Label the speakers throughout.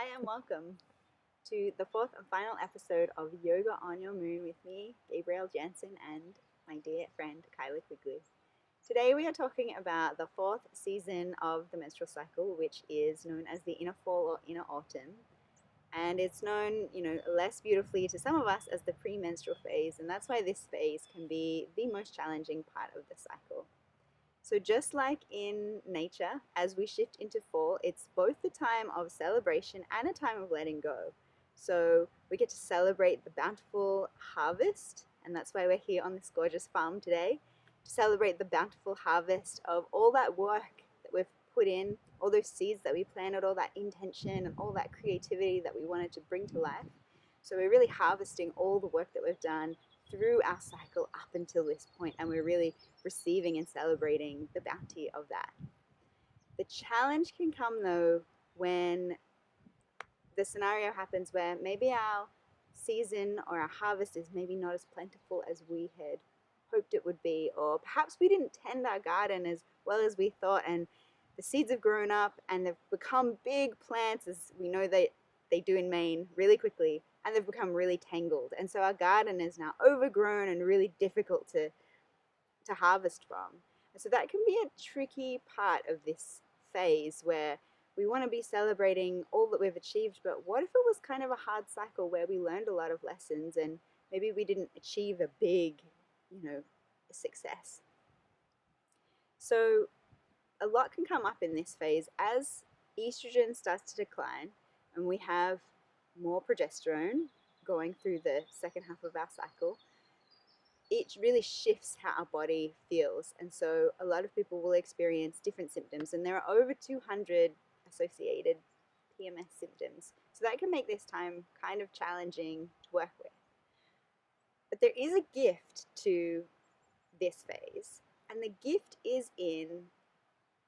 Speaker 1: Hi and welcome to the fourth and final episode of Yoga on Your Moon with me, Gabrielle Jansen, and my dear friend Kyla Quigley. Today we are talking about the fourth season of the menstrual cycle, which is known as the inner fall or inner autumn. And it's known, less beautifully to some of us as the premenstrual phase, and that's why this phase can be the most challenging part of the cycle. So just like in nature, as we shift into fall, it's both the time of celebration and a time of letting go. So we get to celebrate the bountiful harvest, and that's why we're here on this gorgeous farm today, to celebrate the bountiful harvest of all that work that we've put in, all those seeds that we planted, all that intention and all that creativity that we wanted to bring to life. So we're really harvesting all the work that we've done through our cycle up until this point, and we're really receiving and celebrating the bounty of that. The challenge can come though when the scenario happens where maybe our season or our harvest is maybe not as plentiful as we had hoped it would be, or perhaps we didn't tend our garden as well as we thought, and the seeds have grown up and they've become big plants, as we know they do in Maine, really quickly, and they've become really tangled. And so our garden is now overgrown and really difficult to harvest from. And so that can be a tricky part of this phase where we want to be celebrating all that we've achieved, but what if it was kind of a hard cycle where we learned a lot of lessons and maybe we didn't achieve a big, success? So a lot can come up in this phase as estrogen starts to decline and we have more progesterone going through the second half of our cycle. It really shifts how our body feels, and so a lot of people will experience different symptoms, and there are over 200 associated PMS symptoms, so that can make this time kind of challenging to work with. But there is a gift to this phase, and the gift is in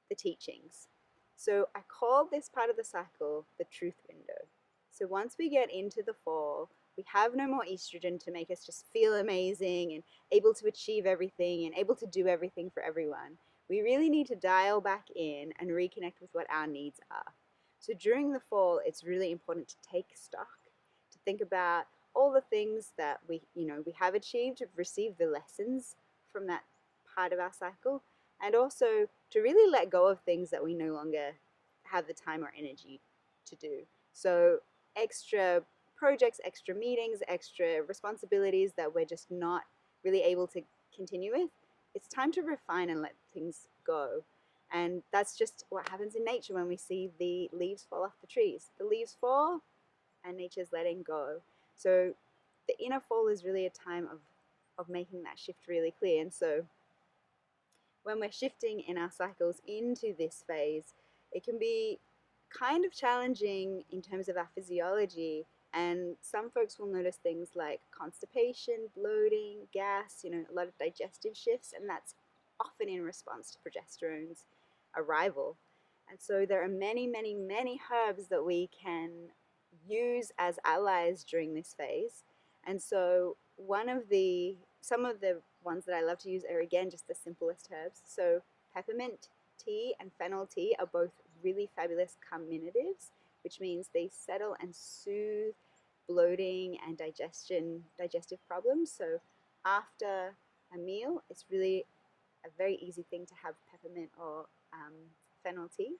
Speaker 1: the teachings. So I call this part of the cycle the truth window. So once we get into the fall, we have no more estrogen to make us just feel amazing and able to achieve everything and able to do everything for everyone. We really need to dial back in and reconnect with what our needs are. So during the fall, it's really important to take stock, to think about all the things that we have achieved, have received the lessons from that part of our cycle, and also to really let go of things that we no longer have the time or energy to do. So extra projects, extra meetings, extra responsibilities that we're just not really able to continue with, it's time to refine and let things go. And that's just what happens in nature when we see the leaves fall off the trees. The leaves fall and nature's letting go. So the inner fall is really a time of making that shift really clear. And so when we're shifting in our cycles into this phase, it can be kind of challenging in terms of our physiology, and some folks will notice things like constipation, bloating, gas, a lot of digestive shifts, and that's often in response to progesterone's arrival. And so there are many, many, many herbs that we can use as allies during this phase. And so some of the ones that I love to use are, again, just the simplest herbs. So peppermint tea and fennel tea are both really fabulous carminatives, which means they settle and soothe bloating and digestive problems. So after a meal, it's really a very easy thing to have peppermint or fennel tea.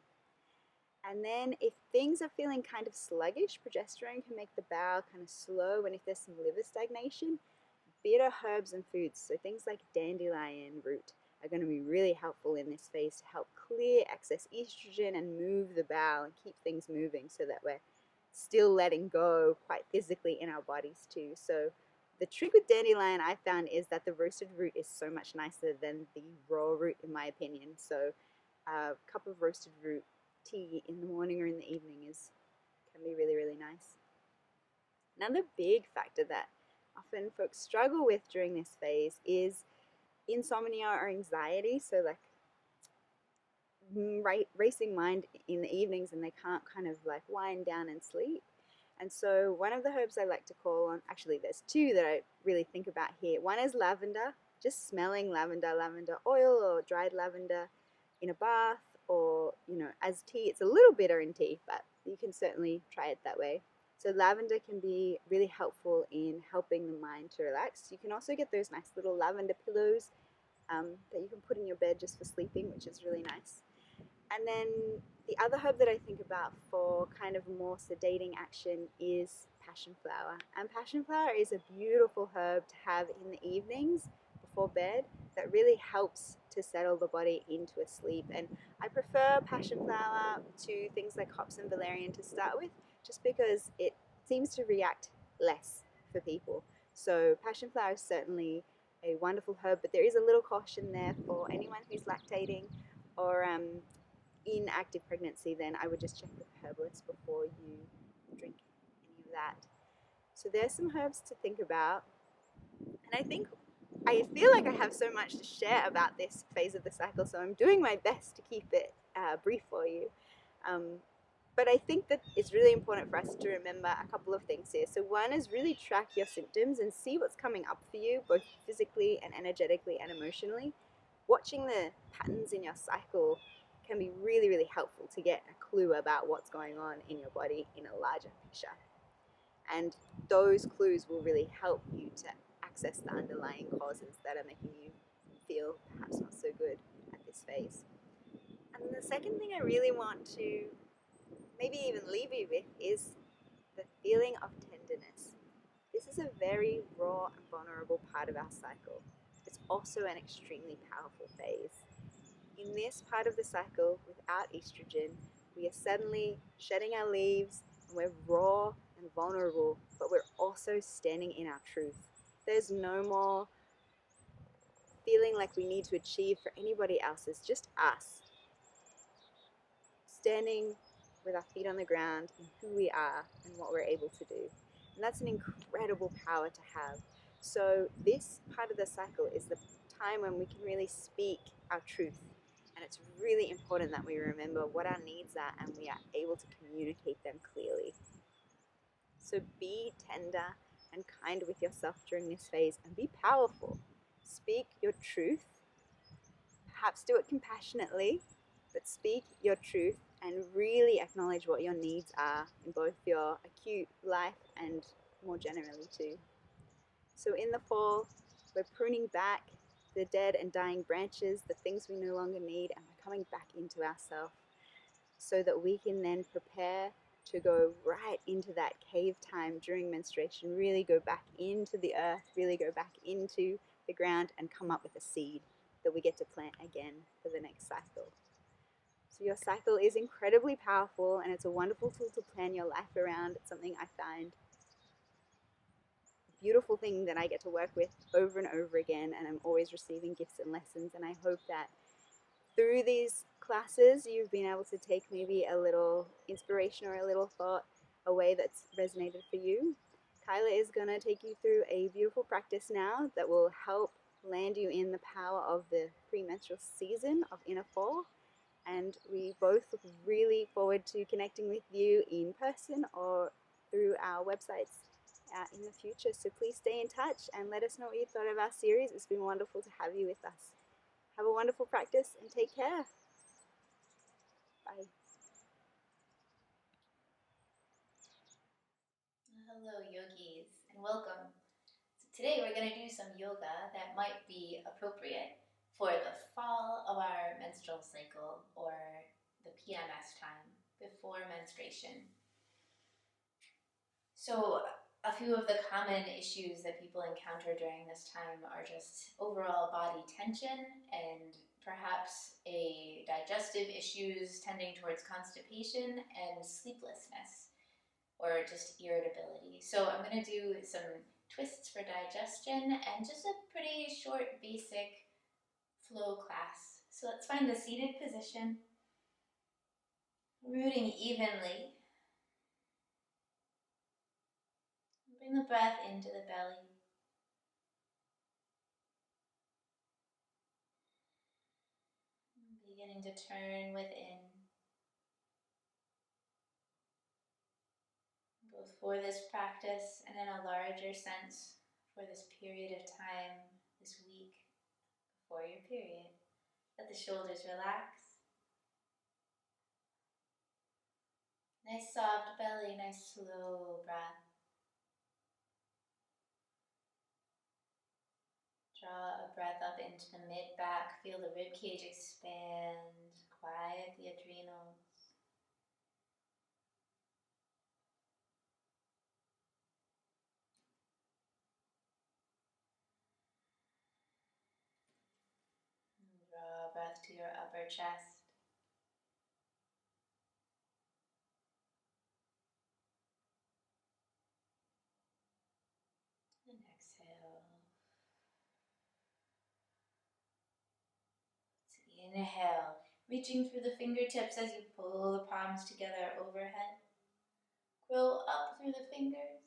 Speaker 1: And then if things are feeling kind of sluggish, progesterone can make the bowel kind of slow, and if there's some liver stagnation, bitter herbs and foods, so things like dandelion root, are going to be really helpful in this phase to help clear excess estrogen and move the bowel and keep things moving so that we're still letting go quite physically in our bodies too. So the trick with dandelion I found is that the roasted root is so much nicer than the raw root, in my opinion. So a cup of roasted root tea in the morning or in the evening can be really, really nice. Another big factor that often folks struggle with during this phase is insomnia or anxiety. So like racing mind in the evenings, and they can't kind of like wind down and sleep. And so one of the herbs I like to call on, actually there's two that I really think about here. One is lavender, just smelling lavender oil or dried lavender in a bath or as tea. It's a little bitter in tea, but you can certainly try it that way. So lavender can be really helpful in helping the mind to relax. You can also get those nice little lavender pillows that you can put in your bed just for sleeping, which is really nice. And then the other herb that I think about for kind of more sedating action is passion flower. And passion flower is a beautiful herb to have in the evenings before bed that really helps to settle the body into a sleep. And I prefer passion flower to things like hops and valerian to start with, just because it seems to react less for people. So passion flower is certainly a wonderful herb, but there is a little caution there for anyone who's lactating or in active pregnancy. Then I would just check with the herbalist before you drink any of that. So there's some herbs to think about. And I feel like I have so much to share about this phase of the cycle, so I'm doing my best to keep it brief for you. Um, but I think that it's really important for us to remember a couple of things here. So one is really track your symptoms and see what's coming up for you, both physically and energetically and emotionally. Watching the patterns in your cycle can be really, really helpful to get a clue about what's going on in your body in a larger picture. And those clues will really help you to access the underlying causes that are making you feel perhaps not so good at this phase. And the second thing I really want to maybe even leave you with is the feeling of tenderness. This is a very raw and vulnerable part of our cycle. It's also an extremely powerful phase. In this part of the cycle, without estrogen, we are suddenly shedding our leaves and we're raw and vulnerable, but we're also standing in our truth. There's no more feeling like we need to achieve for anybody else. It's just us standing with our feet on the ground in who we are and what we're able to do. And that's an incredible power to have. So this part of the cycle is the time when we can really speak our truth. And it's really important that we remember what our needs are and we are able to communicate them clearly. So be tender and kind with yourself during this phase and be powerful. Speak your truth. Perhaps do it compassionately, but speak your truth and really acknowledge what your needs are in both your acute life and more generally too. So in the fall, we're pruning back the dead and dying branches, the things we no longer need, and we're coming back into ourselves so that we can then prepare to go right into that cave time during menstruation, really go back into the earth, really go back into the ground and come up with a seed that we get to plant again for the next cycle. So your cycle is incredibly powerful and it's a wonderful tool to plan your life around. It's something I find a beautiful thing that I get to work with over and over again, and I'm always receiving gifts and lessons, and I hope that through these classes you've been able to take maybe a little inspiration or a little thought away that's resonated for you. Kyla is going to take you through a beautiful practice now that will help land you in the power of the premenstrual season of inner fall. And we both look really forward to connecting with you in person or through our websites in the future. So please stay in touch and let us know what you thought of our series. It's been wonderful to have you with us. Have a wonderful practice and take care. Bye.
Speaker 2: Hello, yogis, and welcome. So today we're going to do some yoga that might be appropriate for the fall of our menstrual cycle, or the PMS time, before menstruation. So a few of the common issues that people encounter during this time are just overall body tension and perhaps a digestive issues tending towards constipation and sleeplessness, or just irritability. So I'm going to do some twists for digestion and just a pretty short basic flow class. So let's find a seated position, rooting evenly. Bring the breath into the belly. Beginning to turn within, both for this practice and in a larger sense for this period of time, this week before your period. Let the shoulders relax. Nice soft belly, nice slow breath. Draw a breath up into the mid-back. Feel the rib cage expand. Quiet the adrenals. Draw a breath to your upper chest. And exhale. Inhale, reaching through the fingertips as you pull the palms together overhead. Grow up through the fingers.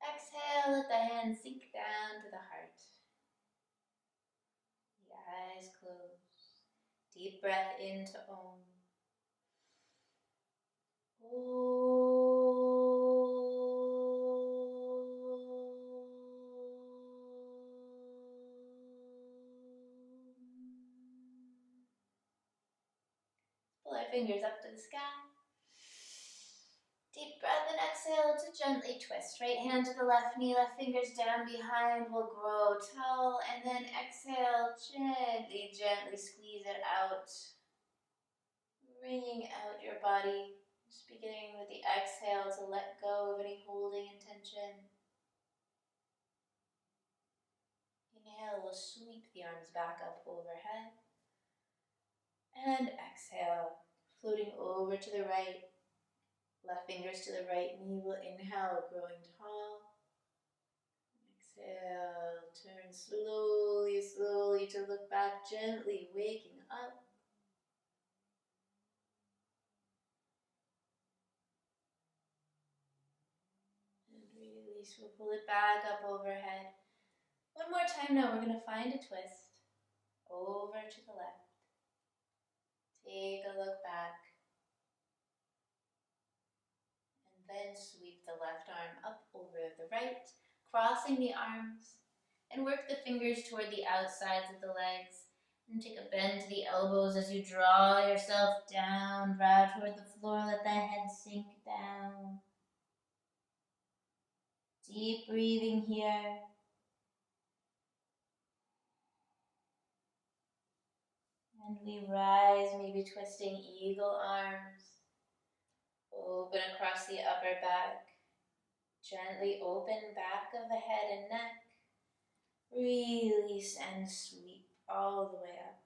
Speaker 2: Exhale, let the hands sink down to the heart. The eyes close. Deep breath into Om. Pull our fingers up to the sky. Deep breath and exhale to gently twist. Right hand to the left knee, left fingers down behind will grow tall. And then exhale, gently, gently squeeze it out. Wringing out your body. Just beginning with the exhale to let go of any holding intention. Inhale, we'll sweep the arms back up overhead. And exhale, floating over to the right. Left fingers to the right knee will inhale, growing tall. Exhale, turn slowly, slowly to look back, gently waking up. And release, we'll pull it back up overhead. One more time now, we're going to find a twist. Over to the left. Take a look back. And then sweep the left arm up over the right, crossing the arms. And work the fingers toward the outsides of the legs. And take a bend to the elbows as you draw yourself down. Brow toward the floor, let the head sink down. Deep breathing here. And we rise, maybe twisting eagle arms. Open across the upper back. Gently open back of the head and neck. Release and sweep all the way up.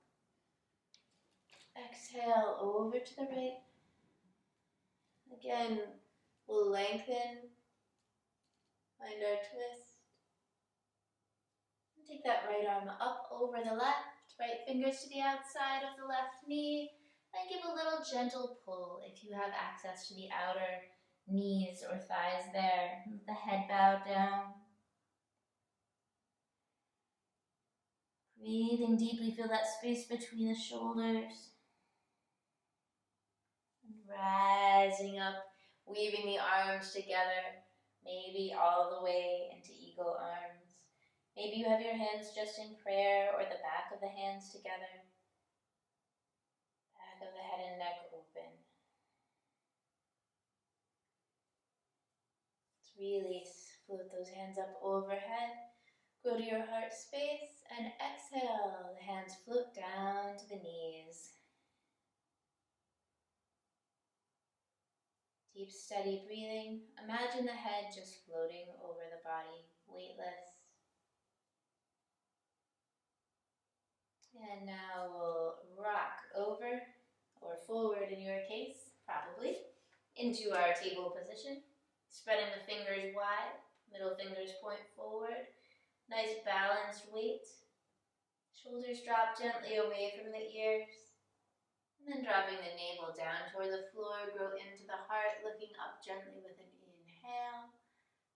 Speaker 2: Exhale over to the right. Again, we'll lengthen. Find our twist. And take that right arm up over the left. Right fingers to the outside of the left knee. And give a little gentle pull if you have access to the outer knees or thighs there. Let the head bow down. Breathing deeply, feel that space between the shoulders. And rising up, weaving the arms together, maybe all the way into eagle arms. Maybe you have your hands just in prayer or the back of the hands together. Back of the head and neck open. Let's release, float those hands up overhead. Go to your heart space and exhale. The hands float down to the knees. Deep, steady breathing. Imagine the head just floating over the body, weightless. And now we'll rock over, or forward in your case, probably, into our table position. Spreading the fingers wide, middle fingers point forward. Nice balanced weight. Shoulders drop gently away from the ears. And then dropping the navel down toward the floor, grow into the heart, looking up gently with an inhale.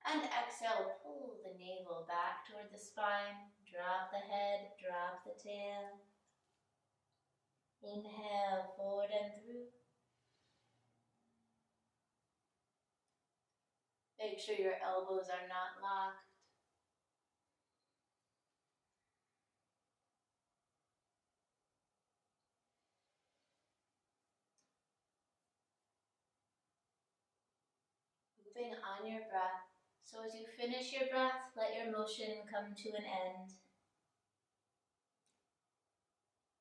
Speaker 2: And exhale, pull the navel back toward the spine. Drop the head, drop the tail. Inhale, forward and through. Make sure your elbows are not locked. on your breath. So as you finish your breath, let your motion come to an end.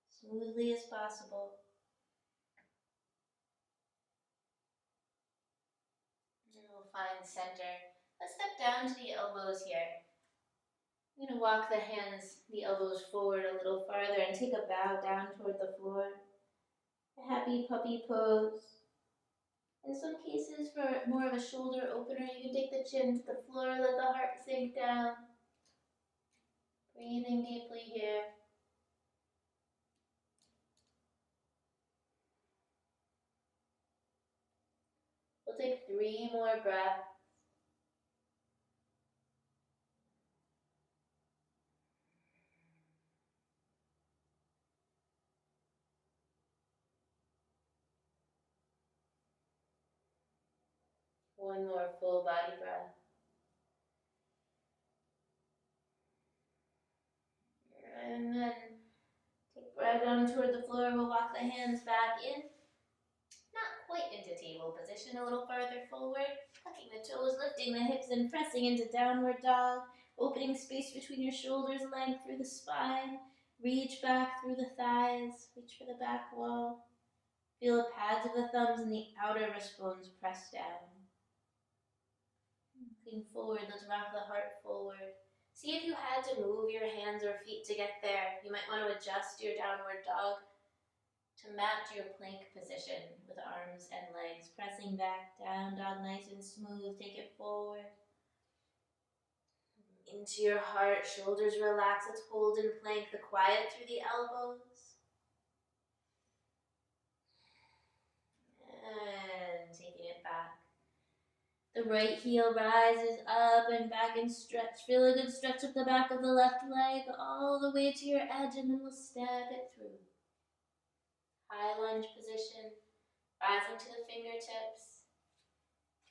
Speaker 2: Smoothly as possible. And we'll find center. Let's step down to the elbows here. I'm going to walk the elbows forward a little farther and take a bow down toward the floor. A happy puppy pose. In some cases, for more of a shoulder opener, you can take the chin to the floor, let the heart sink down. Breathing deeply here. We'll take 3 more breaths. One more full body breath. And then take right down toward the floor. We'll walk the hands back in. Not quite into table position, a little farther forward. Tucking the toes, lifting the hips and pressing into downward dog. Opening space between your shoulders, length through the spine. Reach back through the thighs. Reach for the back wall. Feel the pads of the thumbs and the outer wrist bones press down. Looking forward, let's rock the heart forward. See if you had to move your hands or feet to get there. You might want to adjust your downward dog to match your plank position with arms and legs. Pressing back, down dog, nice and smooth. Take it forward. Into your heart, shoulders relax. Let's hold in plank, the quiet through the elbows. And taking it back. The right heel rises up and back and stretch. Feel a good stretch up the back of the left leg all the way to your edge, and then we'll step it through. High lunge position, rising to the fingertips,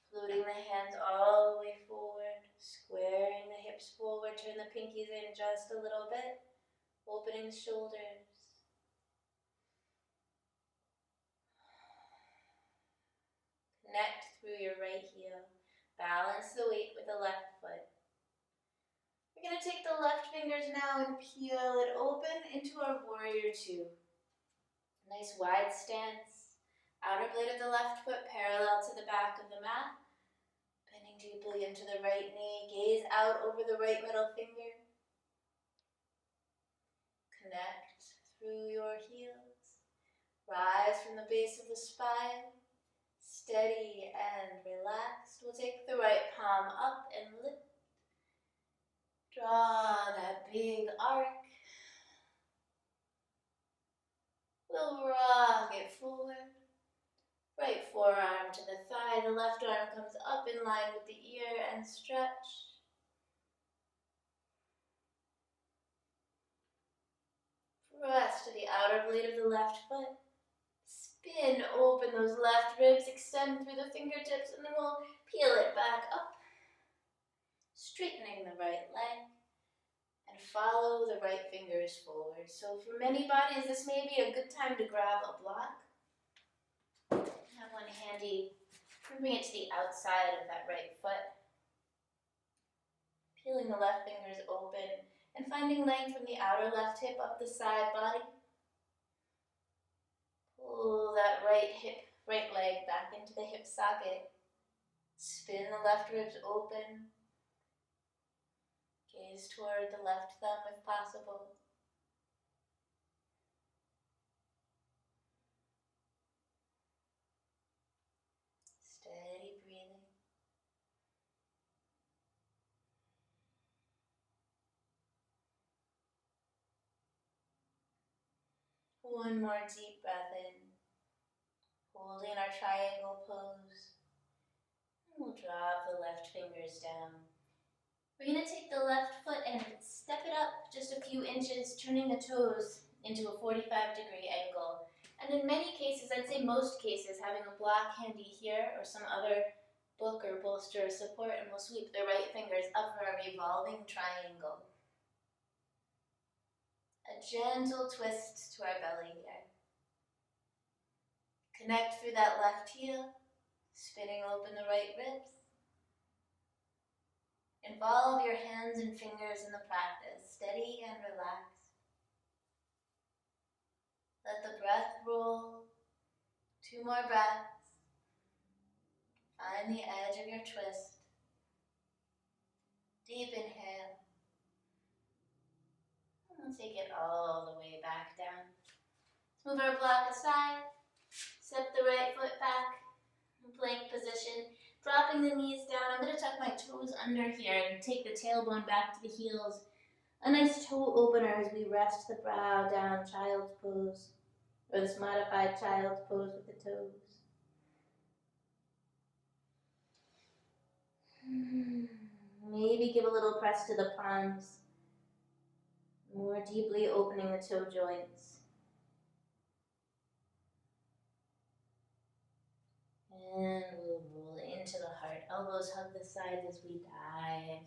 Speaker 2: floating the hands all the way forward, squaring the hips forward, turn the pinkies in just a little bit, opening the shoulders. Connect through your right heel. Balance the weight with the left foot. We're going to take the left fingers now and peel it open into our warrior two. Nice wide stance. Outer blade of the left foot parallel to the back of the mat. Bending deeply into the right knee. Gaze out over the right middle finger. Connect through your heels. Rise from the base of the spine. Steady and relaxed. We'll take the right palm up and lift. Draw that big arc. We'll rock it forward. Right forearm to the thigh. The left arm comes up in line with the ear and stretch. Press to the outer blade of the left foot. Spin open those left ribs, extend through the fingertips, and then we'll peel it back up. Straightening the right leg, and follow the right fingers forward. So for many bodies, this may be a good time to grab a block. Have one handy, bring it to the outside of that right foot. Peeling the left fingers open, and finding length from the outer left hip up the side body. Pull that right leg back into the hip socket. Spin the left ribs open. Gaze toward the left thumb if possible. Steady breathing. One more deep breath in. Holding our triangle pose. And we'll drop the left fingers down. We're going to take the left foot and step it up just a few inches, turning the toes into a 45-degree angle. And in many cases, I'd say most cases, having a block handy here or some other book or bolster or support, and we'll sweep the right fingers up for a revolving triangle. A gentle twist to our belly here. Connect through that left heel, spinning open the right ribs. Involve your hands and fingers in the practice, steady and relaxed. Let the breath roll. 2 more breaths. Find the edge of your twist. Deep inhale. And take it all the way back down. Let's move our block aside. Step the right foot back. In plank position. Dropping the knees down. I'm going to tuck my toes under here and take the tailbone back to the heels. A nice toe opener as we rest the brow down, child's pose. Or this modified child's pose with the toes. Maybe give a little press to the palms. More deeply opening the toe joints. And we'll roll into the heart. Elbows hug the sides as we dive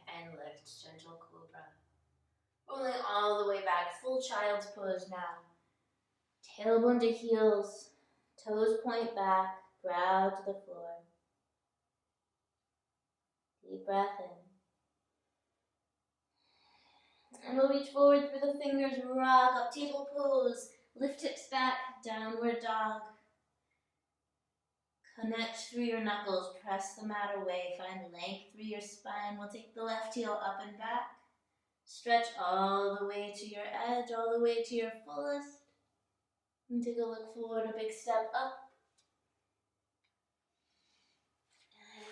Speaker 2: and lift. Gentle cobra. Rolling all the way back. Full child's pose now. Tailbone to heels. Toes point back. Brow to the floor. Deep breath in. And we'll reach forward through the fingers. Rock up. Table pose. Lift hips back. Downward dog. Connect through your knuckles, press the mat away, find length through your spine. We'll take the left heel up and back. Stretch all the way to your edge, all the way to your fullest. And take a look forward, a big step up.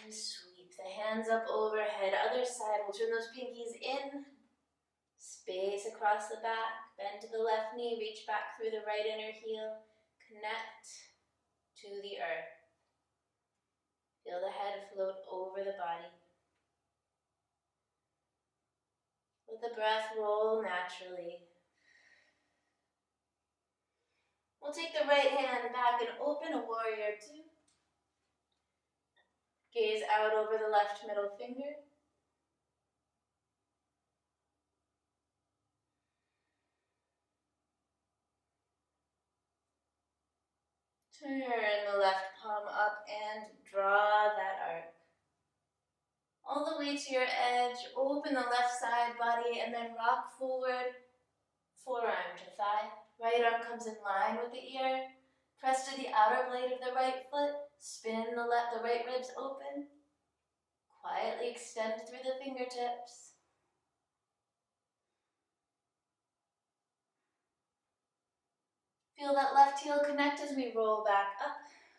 Speaker 2: And sweep the hands up overhead. Other side, we'll turn those pinkies in. Space across the back, bend to the left knee, reach back through the right inner heel. Connect to the earth. Feel the head float over the body. Let the breath roll naturally. We'll take the right hand back and open a warrior 2. Gaze out over the left middle finger. Turn the left palm up and draw that arc. All the way to your edge, open the left side body and then rock forward, forearm to thigh. Right arm comes in line with the ear. Press to the outer blade of the right foot. Spin the right ribs open. Quietly extend through the fingertips. Feel that left heel connect as we roll back up.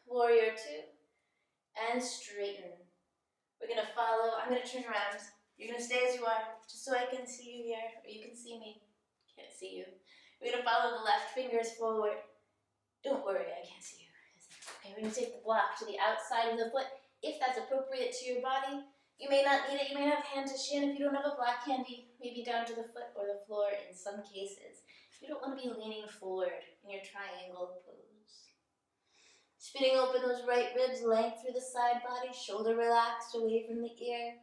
Speaker 2: Warrior 2. And straighten. We're going to follow. I'm going to turn around. You're going to stay as you are, just so I can see you here, or you can see me. Can't see you. We're going to follow the left fingers forward. Don't worry, I can't see you. Okay, we're going to take the block to the outside of the foot, if that's appropriate to your body. You may not need it. You may have hand to shin. If you don't have a block handy, maybe down to the foot or the floor in some cases. You don't want to be leaning forward in your triangle pose. Spinning open those right ribs, length through the side body, shoulder relaxed away from the ear.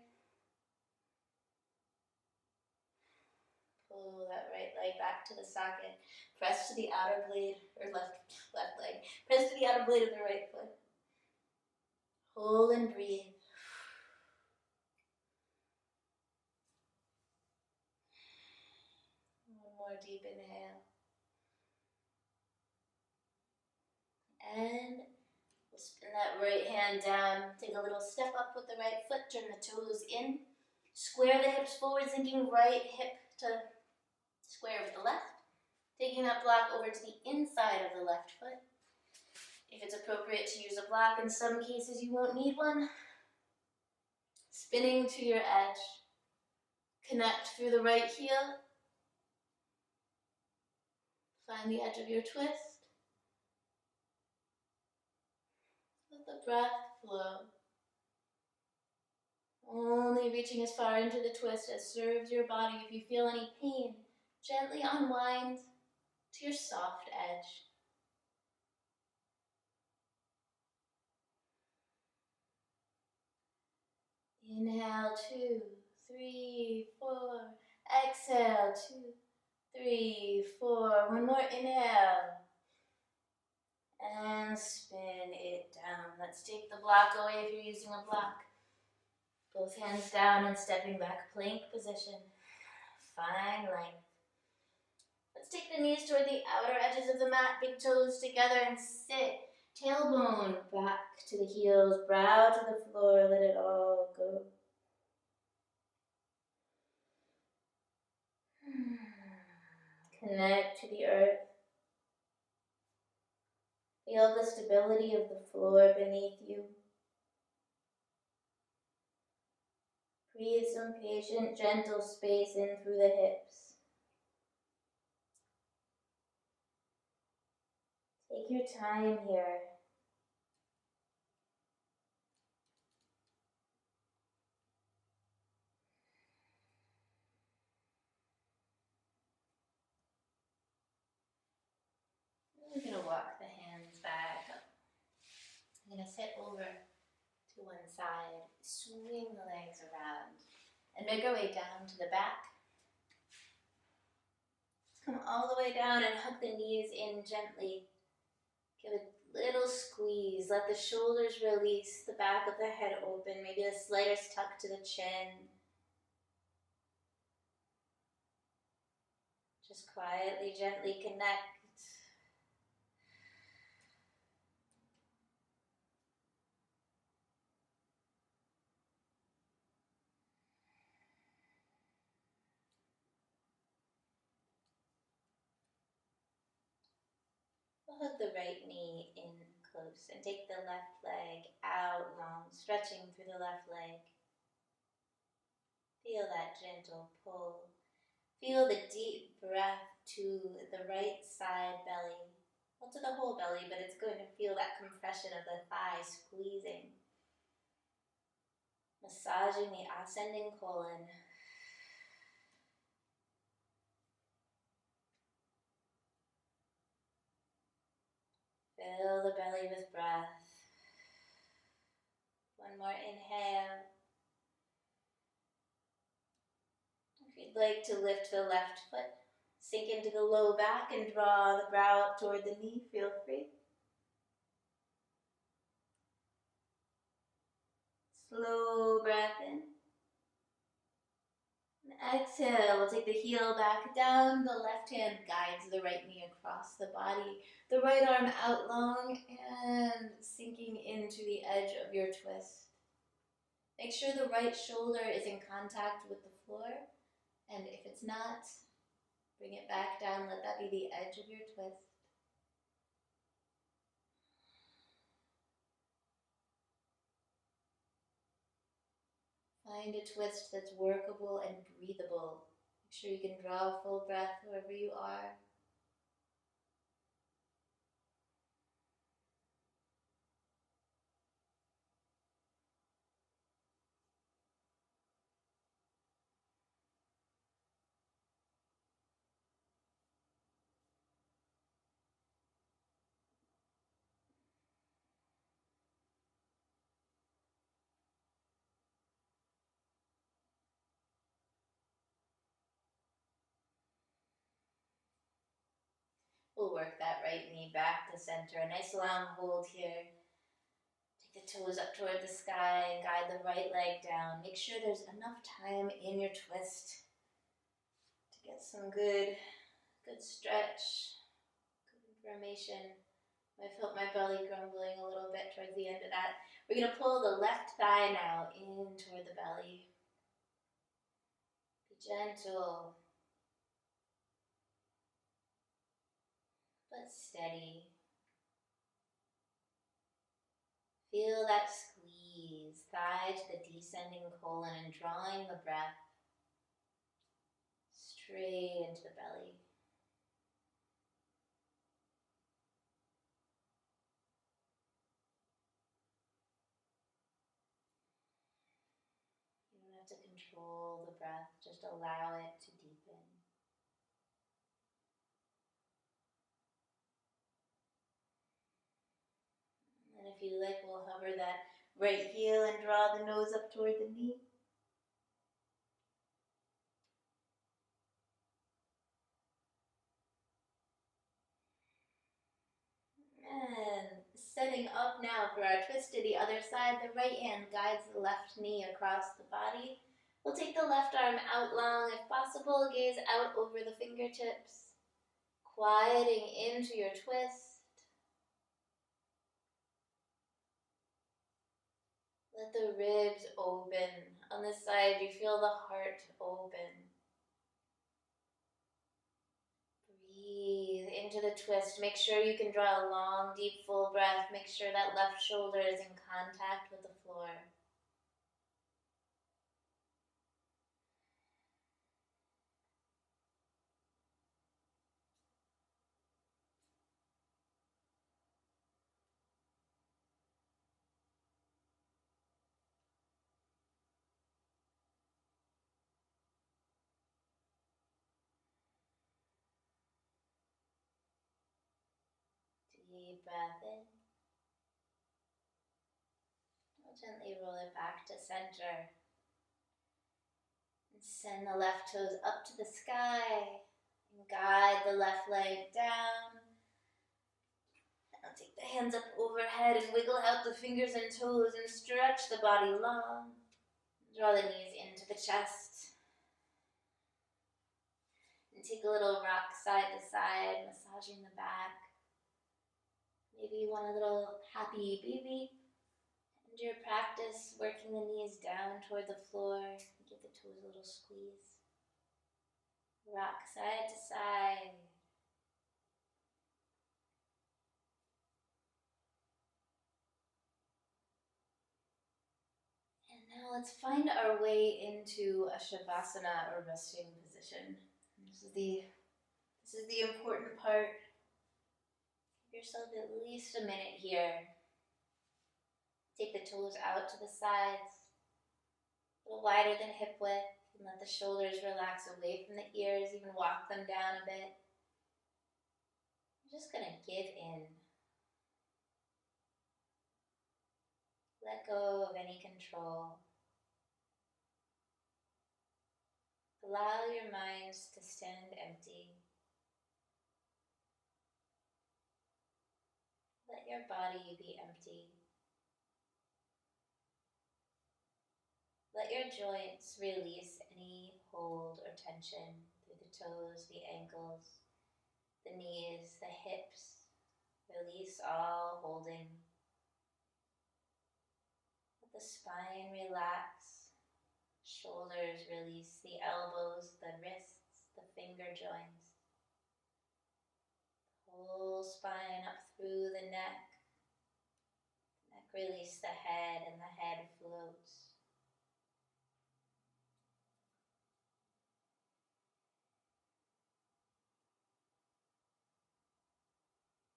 Speaker 2: Pull that right leg back to the socket. Press to the outer blade, or left leg. Press to the outer blade of the right foot. Hold and breathe. One more deep inhale. And we'll spin that right hand down. Take a little step up with the right foot. Turn the toes in. Square the hips forward, sinking right hip to square with the left. Taking that block over to the inside of the left foot. If it's appropriate to use a block, in some cases you won't need one. Spinning to your edge. Connect through the right heel. Find the edge of your twist. Let the breath flow. Only reaching as far into the twist as serves your body. If you feel any pain, gently unwind to your soft edge. Inhale, 2, 3, 4. Exhale, 2, 3, 4. One more inhale. And spin it down. Let's take the block away if you're using a block. Both hands down and stepping back, plank position. Fine length. Let's take the knees toward the outer edges of the mat, big toes together and sit. Tailbone back to the heels, brow to the floor, let it all go. Connect to the earth. Feel the stability of the floor beneath you. Breathe some patient, gentle space in through the hips. Take your time here. I'm going to walk the hands back up. I'm going to sit over to one side, swing the legs around, and make our way down to the back. Let's come all the way down and hug the knees in gently. Give a little squeeze. Let the shoulders release, the back of the head open, maybe the slightest tuck to the chin. Just quietly, gently connect. We'll hug the right knee in close and take the left leg out long, stretching through the left leg. Feel that gentle pull. Feel the deep breath to the right side belly. Well, to the whole belly, but it's going to feel that compression of the thigh squeezing. Massaging the ascending colon. Fill the belly with breath. One more inhale. If you'd like to lift the left foot, sink into the low back and draw the brow up toward the knee, feel free. Slow breath in. And exhale, we'll take the heel back down. The left hand guides the right knee across the body. The right arm out long and sinking into the edge of your twist. Make sure the right shoulder is in contact with the floor. And if it's not, bring it back down. Let that be the edge of your twist. Find a twist that's workable and breathable. Make sure you can draw a full breath wherever you are. We'll work that right knee back to center. A nice long hold here. Take the toes up toward the sky and guide the right leg down. Make sure there's enough time in your twist to get some good stretch, good information. I felt my belly grumbling a little bit towards the end of that. We're going to pull the left thigh now in toward the belly. Be gentle, but steady. Feel that squeeze, thigh to the descending colon and drawing the breath straight into the belly. You don't have to control the breath, just allow it to deepen. And if you like, we'll hover that right heel and draw the nose up toward the knee. And standing up now for our twist to the other side. The right hand guides the left knee across the body. We'll take the left arm out long if possible, gaze out over the fingertips, quieting into your twist. Let the ribs open. On this side, you feel the heart open. Breathe into the twist. Make sure you can draw a long, deep, full breath. Make sure that left shoulder is in contact with the floor. Deep breath in. We'll gently roll it back to center. And send the left toes up to the sky. And guide the left leg down. Now take the hands up overhead and wiggle out the fingers and toes and stretch the body long. Draw the knees into the chest. And take a little rock side to side, massaging the back. Maybe you want a little happy baby. End your practice working the knees down toward the floor. Give the toes a little squeeze. Rock side to side. And now let's find our way into a Shavasana or resting position. This is the important part. Give yourself at least a minute here. Take the toes out to the sides, a little wider than hip width, and let the shoulders relax away from the ears, even walk them down a bit. You're just going to give in. Let go of any control. Allow your mind to stand empty. Let your body be empty. Let your joints release any hold or tension through the toes, the ankles, the knees, the hips. Release all holding. Let the spine relax. Shoulders release, the elbows, the wrists, the finger joints. Whole spine up through the neck. Neck release the head and the head floats.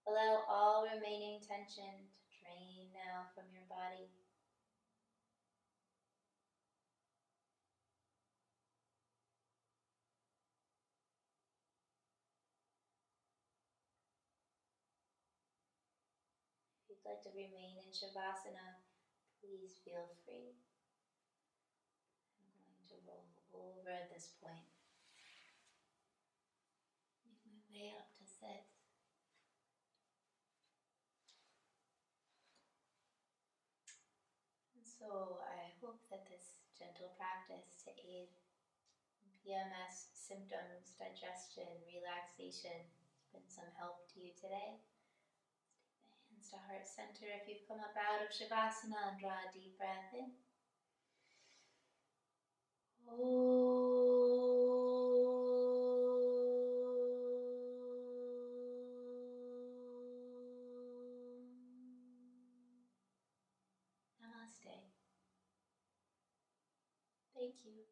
Speaker 2: Allow all remaining tension to drain now from your body. If you'd like to remain in Shavasana, please feel free. I'm going to roll over at this point. Make my way up to sit. And so I hope that this gentle practice to aid in PMS symptoms, digestion, relaxation has been some help to you today. Take the hands to heart center. If you've come up out of Shavasana, draw a deep breath in. Namaste. Thank you.